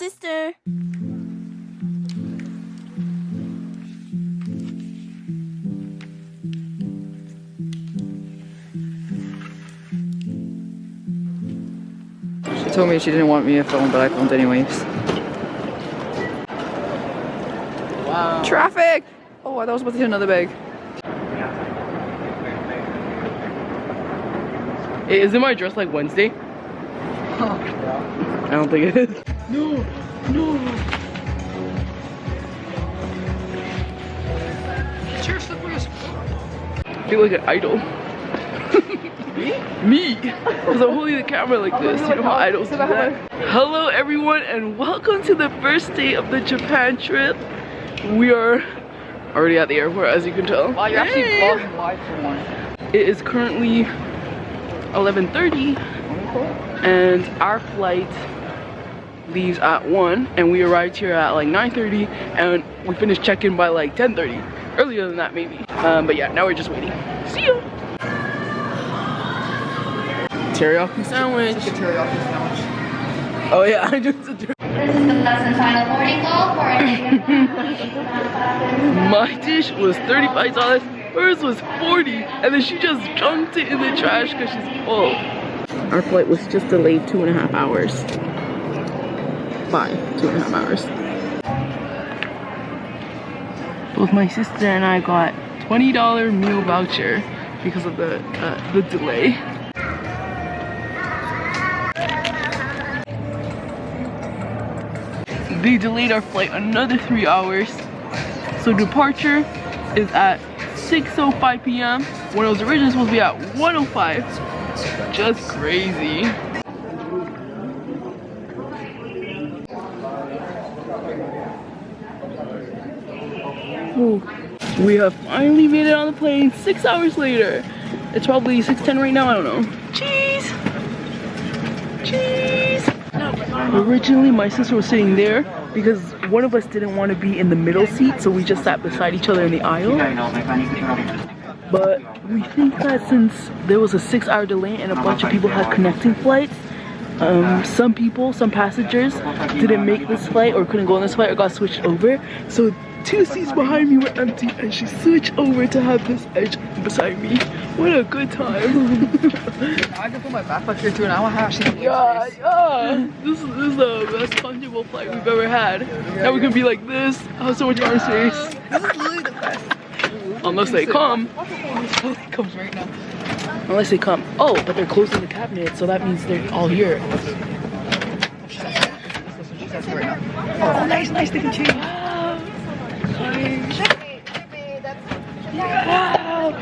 sister. She told me she didn't want me to film, but I filmed anyways. Wow. Traffic! Oh, I thought I was about to hit another bag. Hey, isn't my dress like Wednesday? I don't think it is. No, no. I feel like an idol. Me? Because I'm holding the camera like this. You know how idols do that? Hello everyone and welcome to the first day of the Japan trip. We are already at the airport, as you can tell. Wow, you're actually vlogging live for one. It is currently 11:30 and our flight leaves at 1 and we arrived here at like 9:30 and we finished check-in by like 10:30. Earlier than that maybe. But yeah, now we're just waiting. See ya! Teriyaki sandwich. It's like a teriyaki sandwich. Oh yeah, I just a This is the lesson final boarding call for My dish was $35, hers was $40, and then she just dumped it in the trash because she's full. Our flight was just delayed 2.5 hours. By 2.5 hours. Both my sister and I got $20 meal voucher because of the delay. They delayed our flight another 3 hours. So departure is at 6:05 p.m. when it was originally supposed to be at 1:05. Just crazy. Ooh. We have finally made it on the plane 6 hours later. It's probably 6:10 right now, I don't know. Cheese! Cheese! Originally my sister was sitting there because one of us didn't want to be in the middle seat, so we just sat beside each other in the aisle. But we think that since there was a 6-hour delay and a bunch of people had connecting flights, some passengers didn't make this flight or couldn't go on this flight or got switched over. So 2 seats behind me were empty and she switched over to have this edge beside me. What a good time. I can put my backpack here too and I want to actually yeah. This is the best comfortable flight we've ever had. Now we can be like this, have so much arm space. This is literally the best. Unless they come. Comes right now. Unless they come. Oh, but they're closing the cabinet, so that means they're all here. Oh, nice, they can change. Wow.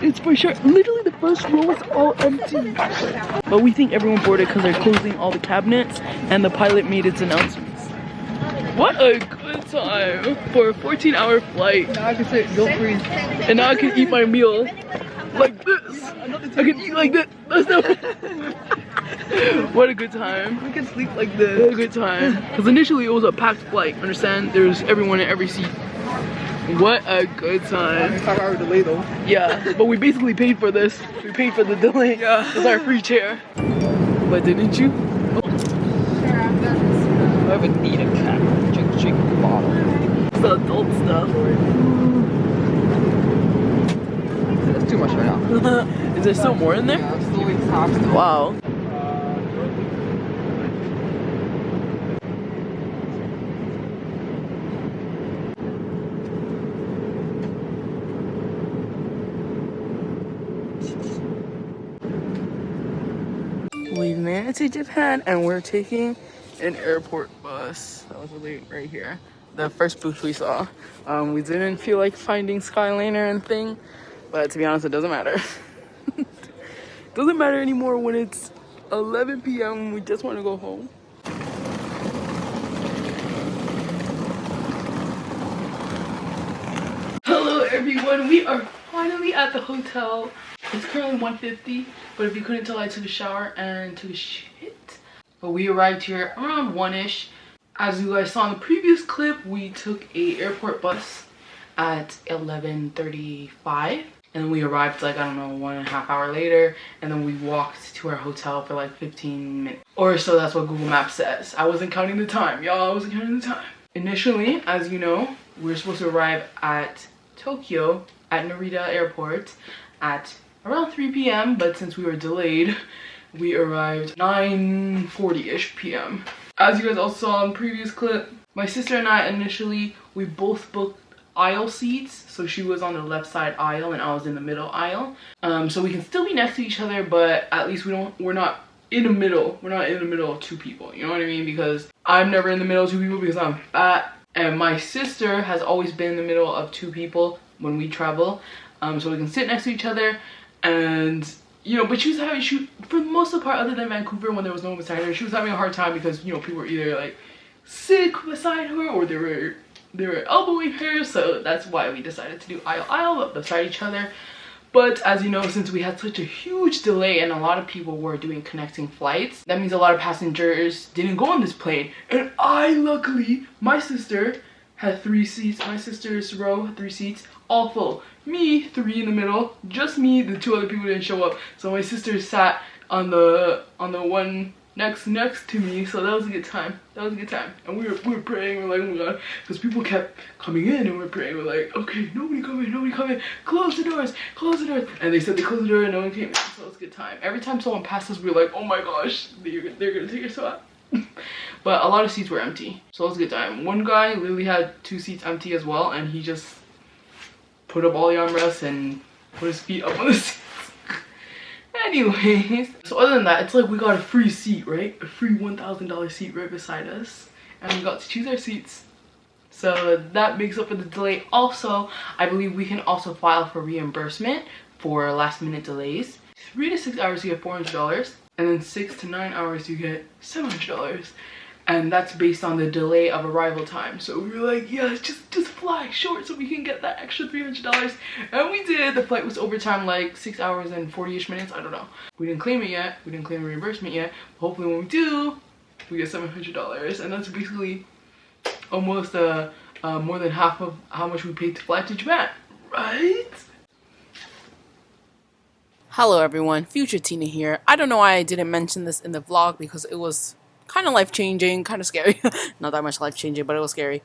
It's for sure. Literally the first row is all empty. But we think everyone boarded because they're closing all the cabinets and the pilot made its announcements. What a good time for a 14-hour flight. Now I can sit guilt free. And now I can eat my meal like this. I can eat like this. What a good time. We can sleep like this. What a good time. Because initially it was a packed flight, understand? There's everyone in every seat. What a good time. It's 5-hour delay though. Yeah, but we basically paid for this. We paid for the delay. Yeah. It's our free chair. But didn't you? I haven't needed a cat. Drink bottle. It's the adult stuff. That's too much right now. Is there still more in there? Yeah, I'm still waiting half. Wow. We've made it to Japan and we're taking an airport bus. That was really right here. The first booth we saw. We didn't feel like finding Skyliner and thing, but to be honest, it doesn't matter. It doesn't matter anymore when it's 11 p.m. and we just want to go home. Hello everyone, we are finally at the hotel. It's currently 1:50, but if you couldn't tell, I took a shower and took a shit. But we arrived here around 1-ish. As you guys saw in the previous clip, we took a airport bus at 11:35 And then we arrived like, I don't know, 1.5 hours later. And then we walked to our hotel for like 15 minutes. Or so that's what Google Maps says. I wasn't counting the time, y'all. I wasn't counting the time. Initially, as you know, we were supposed to arrive at Tokyo at Narita Airport at around 3 p.m. But since we were delayed, we arrived 9:40-ish p.m. As you guys also saw in the previous clip, my sister and I initially, we both booked aisle seats. So she was on the left side aisle and I was in the middle aisle. So we can still be next to each other, but at least we're not in the middle. We're not in the middle of two people, you know what I mean? Because I'm never in the middle of two people because I'm fat. And my sister has always been in the middle of two people when we travel. So we can sit next to each other. And you know, but she was for the most of the part, other than Vancouver when there was no one beside her, she was having a hard time because, you know, people were either like sick beside her or they were elbowing her. So that's why we decided to do aisle beside each other. But as you know, since we had such a huge delay and a lot of people were doing connecting flights, that means a lot of passengers didn't go on this plane. And luckily, my sister had 3 seats. My sister's row had 3 seats, all full. Me, 3 in the middle, just me, the 2 other people didn't show up. So my sister sat on the one next to me, so that was a good time. That was a good time. And we were praying, we're like, oh my god, because people kept coming in and we're praying, we're like, okay, nobody come in, close the doors. And they said they closed the door and no one came in, so it was a good time. Every time someone passed us, we were like, oh my gosh, they're gonna take your spot. But a lot of seats were empty, so it was a good time. One guy literally had 2 seats empty as well, and he just put up all the armrests and put his feet up on the seats. Anyways, so other than that, it's like we got a free seat, right? A free $1,000 seat right beside us, and we got to choose our seats. So that makes up for the delay. Also, I believe we can also file for reimbursement for last minute delays. 3 to 6 hours you get $400, and then 6 to 9 hours you get $700. And that's based on the delay of arrival time. So we were like, yeah, just fly short so we can get that extra $300. And we did. The flight was overtime, like 6 hours and 40-ish minutes. I don't know. We didn't claim it yet. We didn't claim the reimbursement yet. But hopefully when we do, we get $700. And that's basically almost more than half of how much we paid to fly to Japan, right? Hello everyone, Future Tina here. I don't know why I didn't mention this in the vlog because it was kind of life-changing, kind of scary. Not that much life-changing, but it was scary.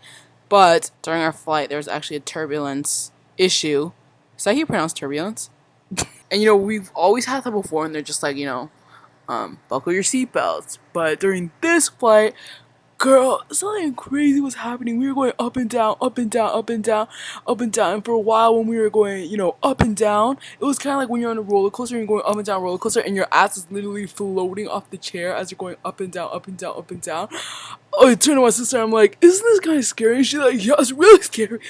But during our flight, there was actually a turbulence issue. Is that how you pronounce turbulence? And you know, we've always had that before, and they're just like, you know, buckle your seatbelts. But during this flight, girl, something crazy was happening. We were going up and down, up and down, up and down, up and down. And for a while when we were going, you know, up and down, it was kind of like when you're on a roller coaster and you're going up and down roller coaster and your ass is literally floating off the chair as you're going up and down, up and down, up and down. Oh, I turned to my sister, I'm like, isn't this kind of scary? And she's like, yeah, it's really scary.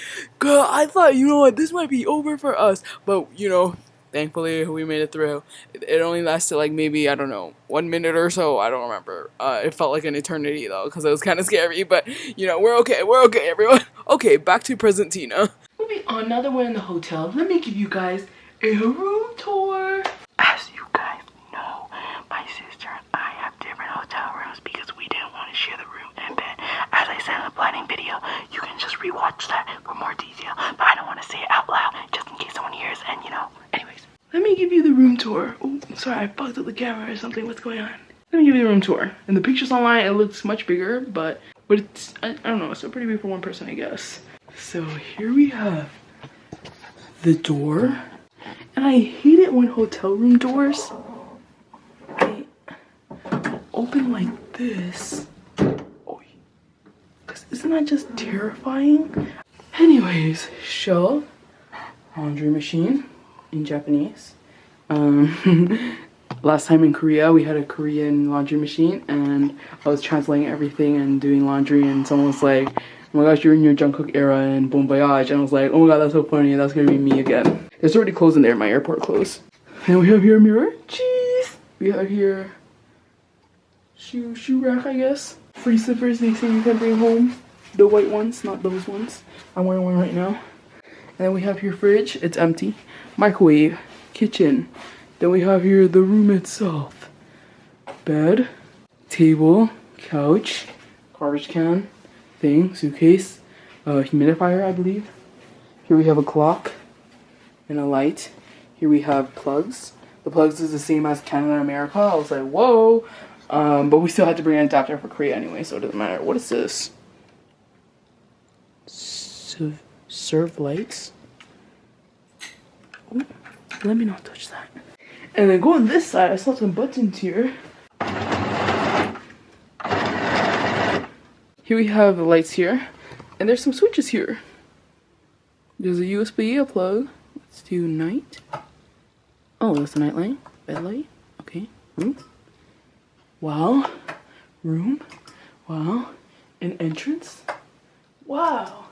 Girl, I thought, you know what, this might be over for us. But, you know, thankfully, we made it through. It only lasted like maybe, I don't know, 1 minute or so. I don't remember. It felt like an eternity though, because it was kind of scary. But, you know, we're okay, everyone. Okay, back to present Tina. Moving on, now that we're in the hotel, let me give you guys a room tour. As you guys know, my sister and I have different hotel rooms because we didn't want to share the room and bed. As I said in the planning video, you can just rewatch that for more detail. But I don't want to say it out loud just in case someone hears and, you know. Anyways, let me give you the room tour. Oh, sorry, I fucked up the camera or something. What's going on? Let me give you the room tour. In the pictures online, it looks much bigger, but it's, I don't know, it's still pretty big for one person, I guess. So here we have the door. And I hate it when hotel room doors, they open like this. Oh, because isn't that just terrifying? Anyways, shelf, laundry machine in Japanese. Last time in Korea, we had a Korean laundry machine, and I was translating everything and doing laundry, and someone was like, oh my gosh, you're in your Jungkook era and Bon Voyage. And I was like, oh my god, that's so funny, that's gonna be me again. There's already clothes in there, my airport clothes. And we have here a mirror. Jeez. We have here shoe rack, I guess. Free slippers they say you can bring home. The white ones, not those ones. I'm wearing one right now. And then we have here fridge, it's empty. Microwave, kitchen. Then we have here the room itself. Bed, table, couch, garbage can, thing, suitcase, humidifier, I believe. Here we have a clock and a light. Here we have plugs. The plugs is the same as Canada and America. I was like, whoa. But we still had to bring an adapter for Korea anyway, so it doesn't matter. What is this? Serve lights? Ooh, let me not touch that. And then go on this side, I saw some buttons here. Here we have the lights here. And there's some switches here. There's a USB plug. Let's do night. Oh, that's the night light. Bed light. Okay. Room. Wow. Room. Wow. An entrance. Wow.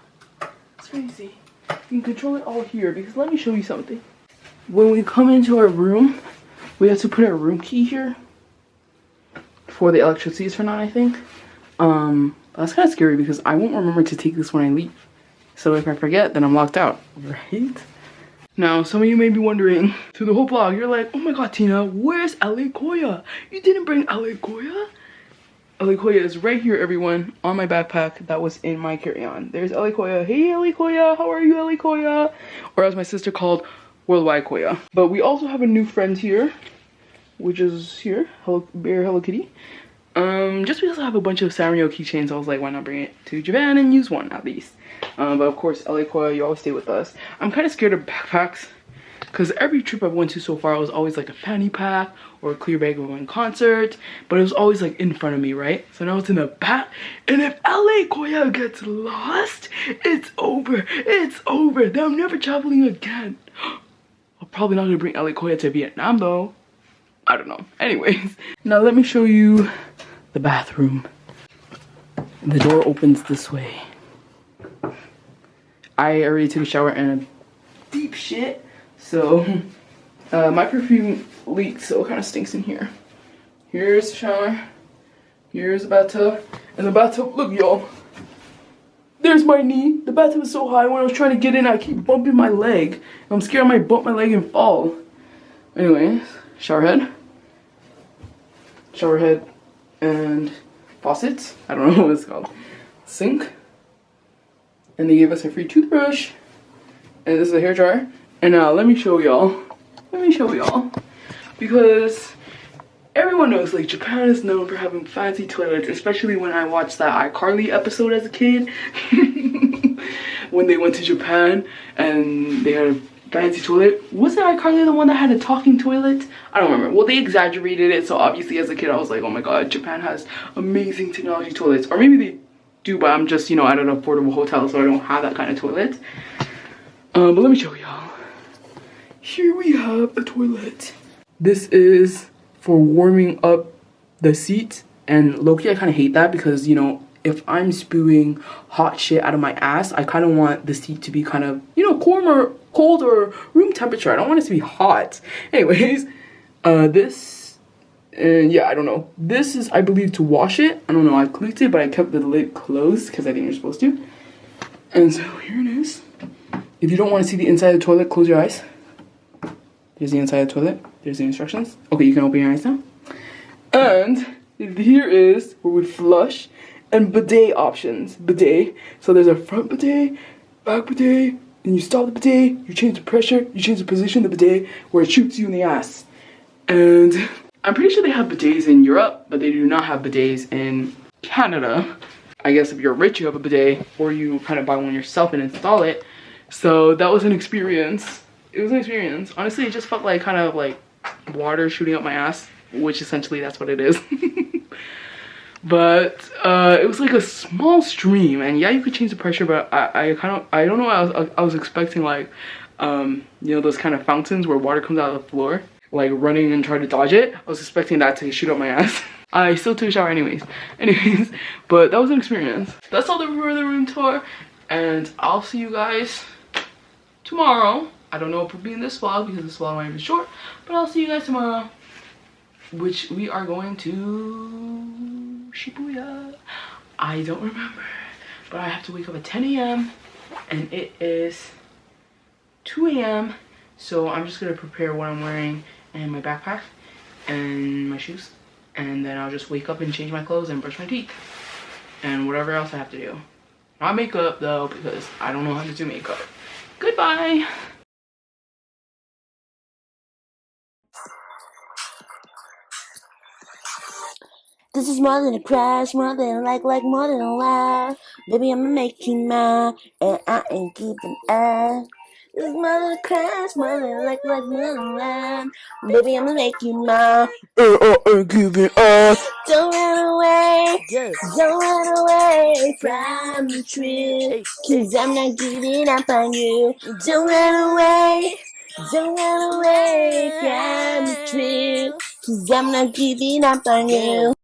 It's crazy. You can control it all here because let me show you something. When we come into our room, we have to put our room key here for the electricity to turn on, I think. That's kind of scary because I won't remember to take this when I leave. So if I forget, then I'm locked out, right? Now, some of you may be wondering, through the whole vlog, you're like, oh my god, Tina, where's LA Koya? You didn't bring LA Koya? LA Koya is right here, everyone, on my backpack that was in my carry-on. There's LA Koya. Hey, LA Koya, how are you, LA Koya? Or as my sister called, Worldwide Koya. But we also have a new friend here, which is here, Hello Kitty. Just because I have a bunch of Sanrio keychains, I was like, why not bring it to Japan and use one at least? But of course, LA Koya, you always stay with us. I'm kind of scared of backpacks because every trip I've went to so far, it was always like a fanny pack or a clear bag of one concert, but it was always like in front of me, right? So now it's in the back, and if LA Koya gets lost, it's over. It's over. Then I'm never traveling again. I'm probably not gonna bring LA Koya to Vietnam though. I don't know. Anyways, now let me show you the bathroom. The door opens this way. I already took a shower and a deep shit, so my perfume leaked, so it kind of stinks in here. Here's the shower, here's the bathtub, and the bathtub, look y'all, there's my knee. The bathtub is so high, when I was trying to get in, I keep bumping my leg. I'm scared I might bump my leg and fall. Anyways, shower head, and faucets, I don't know what it's called, sink. And they gave us a free toothbrush. And this is a hair dryer. And now let me show y'all. Because everyone knows like Japan is known for having fancy toilets, especially when I watched that iCarly episode as a kid. When they went to Japan and they had a fancy toilet. Wasn't iCarly the one that had a talking toilet? I don't remember. Well, they exaggerated it, so obviously as a kid I was like, oh my god, Japan has amazing technology toilets. Or maybe they do, but I'm just, you know, at an affordable hotel, so I don't have that kind of toilet. But let me show y'all. Here we have a toilet. This is for warming up the seat, and low-key I kind of hate that because, you know, if I'm spewing hot shit out of my ass, I kind of want the seat to be kind of, you know, cold or room temperature. I don't want it to be hot. Anyways, yeah, I don't know. This is, I believe, to wash it. I don't know, I clicked it, but I kept the lid closed because I think you're supposed to. And so here it is. If you don't want to see the inside of the toilet, close your eyes. There's the inside of the toilet. There's the instructions. Okay, you can open your eyes now. And here is where we flush and bidet options. Bidet. So there's a front bidet, back bidet, and you stop the bidet, you change the pressure, you change the position of the bidet where it shoots you in the ass. And I'm pretty sure they have bidets in Europe, but they do not have bidets in Canada. I guess if you're rich, you have a bidet, or you kind of buy one yourself and install it. So that was an experience. It was an experience. Honestly, it just felt like kind of like water shooting up my ass, which essentially that's what it is. But it was like a small stream, and yeah, you could change the pressure, but I don't know, I was expecting like, you know, those kind of fountains where water comes out of the floor, like running and trying to dodge it. I was expecting that to shoot up my ass. I still took a shower anyways, but that was an experience. That's all for the room tour, and I'll see you guys tomorrow. I don't know if we'll be in this vlog because this vlog might be short, but I'll see you guys tomorrow, which we are going to Shibuya. I don't remember, but I have to wake up at 10 a.m. and it is 2 a.m. So I'm just gonna prepare what I'm wearing and my backpack and my shoes, and then I'll just wake up and change my clothes and brush my teeth and whatever else I have to do. Not makeup though, because I don't know how to do makeup. Goodbye. This is more than a crush, more than a like, more than a lie. Baby, I'ma make you mine, and I ain't giving up. This is more than a crush, more than a like, more than a lie. Baby, I'ma make you mine, and I ain't giving up. Don't run away, Yeah. don't run away from the truth, cause I'm not giving up on you. Don't run away, don't run away from the truth, cause I'm not giving up on you.